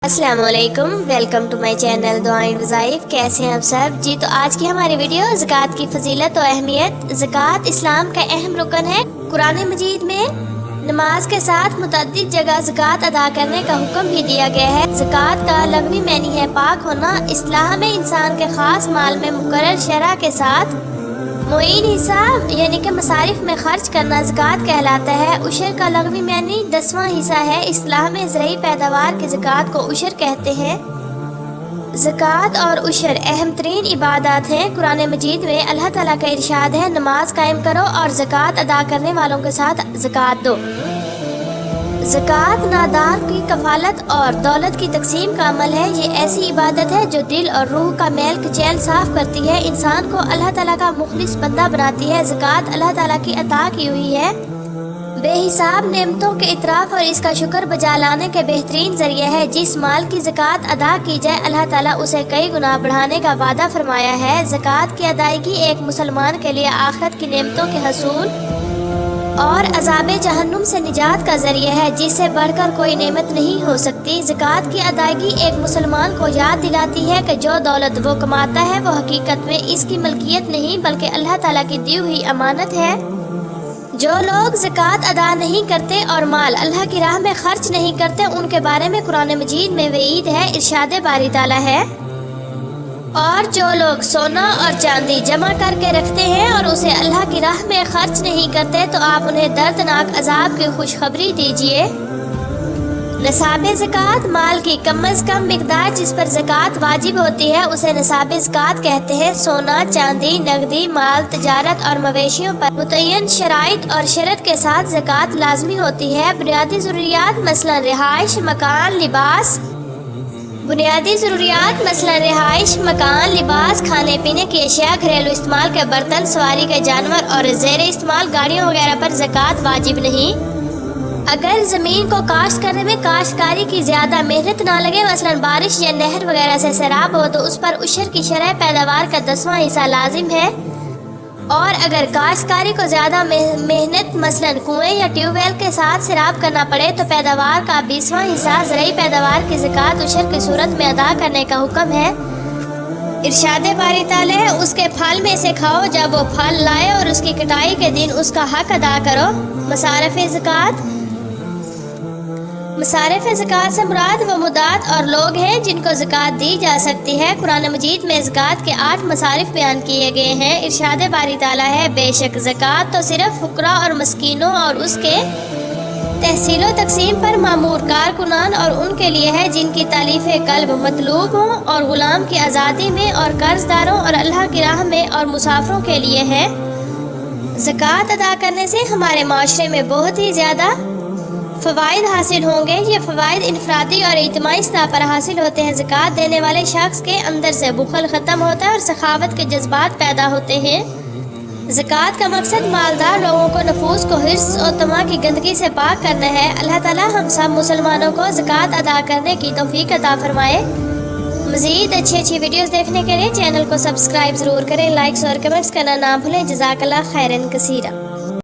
अस्सलाम वालेकुम, welcome to my channel दुआएं वज़ाइफ। कैसे हैं आप सब जी। तो आज की हमारी वीडियो ज़कात की फजीलत और अहमियत। ज़कात इस्लाम का अहम रुकन है। कुरान मजीद में नमाज के साथ मुतअद्दिद जगह ज़कात अदा करने का हुक्म भी दिया गया है। ज़कात का लग़वी मानी है पाक होना। इस्लाम में इंसान के ख़ास माल में मुकर्रर शरह के साथ मुईन हिसाब यानी कि मसारिफ में खर्च करना ज़कात कहलाता है। उशर का लग़वी मानी 10वां हिस्सा है। इस्लाम में ज़रई पैदावार की ज़कात को उशर कहते हैं। ज़कात और उशर अहम तरीन इबादत हैं। कुरान मजीद में अल्लाह ताला का इरशाद है, नमाज कायम करो और ज़कात अदा करने वालों के साथ ज़कात दो। ज़कात नादार की कफालत और दौलत की तकसीम का अमल है। ये ऐसी इबादत है जो दिल और रूह का मैल कुचैल साफ़ करती है, इंसान को अल्लाह ताला का मुखलिस बंदा बनाती है। ज़कात अल्लाह ताला की अता की हुई है बेहिसाब नेमतों के इतराफ़ और इसका शुक्र बजा लाने के बेहतरीन ज़रिया है। जिस माल की ज़कात अदा की जाए अल्लाह ताला उसे कई गुना बढ़ाने का वादा फरमाया है। ज़कात की अदायगी एक मुसलमान के लिए आखिरत की नेमतों के हसूल और अज़ाबे जहन्नुम से निजात का ज़रिया है, जिससे बढ़कर कोई नेमत नहीं हो सकती। ज़कात की अदायगी एक मुसलमान को याद दिलाती है कि जो दौलत वो कमाता है वो हकीकत में इसकी मलकियत नहीं बल्कि अल्लाह ताला की दी हुई अमानत है। जो लोग ज़कात अदा नहीं करते और माल अल्लाह की राह में खर्च नहीं करते उनके बारे में कुरान मजीद में वईद है। इरशाद बारी ताला है, और जो लोग सोना और चांदी जमा करके रखते हैं और उसे अल्लाह की राह में खर्च नहीं करते तो आप उन्हें दर्दनाक अजाब की खुशखबरी दीजिए। नसाब ज़कात माल की कम अज़ कम मिक़दार जिस पर ज़कात वाजिब होती है उसे नसाब ज़कात कहते हैं। सोना, चांदी, नकदी माल, तजारत और मवेशियों पर मुतय्यन शराइत और शरत के साथ ज़कात लाजमी होती है। बुनियादी ज़रूरियात मसलन रिहाइश, मकान, लिबास। बुनियादी ज़रूरियात मसलन रिहाइश, मकान, लिबास, खाने पीने की अशिया, घरेलू इस्तेमाल के बर्तन, सवारी के जानवर और ज़ेर इस्तेमाल गाड़ियों वगैरह पर ज़कात वाजिब नहीं। अगर ज़मीन को काश्त करने में काश्तकारी की ज़्यादा मेहनत ना लगे, मसलन बारिश या नहर वगैरह से सैराब हो, तो उस पर उशर की शरह पैदावार का 10वां हिस्सा लाजिम है। और अगर काश्तकारी को ज़्यादा मेहनत मसलन कुएं या ट्यूबवेल के साथ सैराब करना पड़े तो पैदावार का 20वां हिस्सा ज़रई पैदावार की ज़कात उशर की सूरत में अदा करने का हुक्म है। इरशाद बारी ताला है, उसके फल में से खाओ जब वो फल लाए और उसकी कटाई के दिन उसका हक अदा करो। मसारिफ ज़कात से मुराद वो मुदात और लोग हैं जिनको ज़कात दी जा सकती है। कुरान मजीद में ज़कात के 8 मसारिफ बयान किए गए हैं। इरशाद बारी ताला है, बेशक ज़कात तो सिर्फ फुकरा और मस्कीनों और उसके तहसील तकसीम पर मामूर कारकुनान और उनके लिए है जिनकी तालीफ़ कल्ब मतलूब हों, और ग़ुलाम की आज़ादी में और कर्जदारों और अल्लाह की राह में और मुसाफिरों के लिए है। ज़कात अदा करने से हमारे माशरे में बहुत ही ज़्यादा फ़वाइद हासिल होंगे। ये फ़वाइद इनफरादी और इज्तिमाई सतह पर हासिल होते हैं। ज़कात देने वाले शख्स के अंदर से बुखल ख़त्म होता है और सखावत के जज्बात पैदा होते हैं। ज़कात का मकसद मालदार लोगों को नफूस को हिर्स और तमा की गंदगी से पाक करना है। अल्लाह ताला हम सब मुसलमानों को ज़कात अदा करने की तौफीक अता फरमाए। मज़ीद अच्छी वीडियोस देखने के लिए चैनल को सब्सक्राइब ज़रूर करें, लाइक्स और कमेंट्स करना ना भूलें। जज़ाकल्लाह खैरन कसीरा।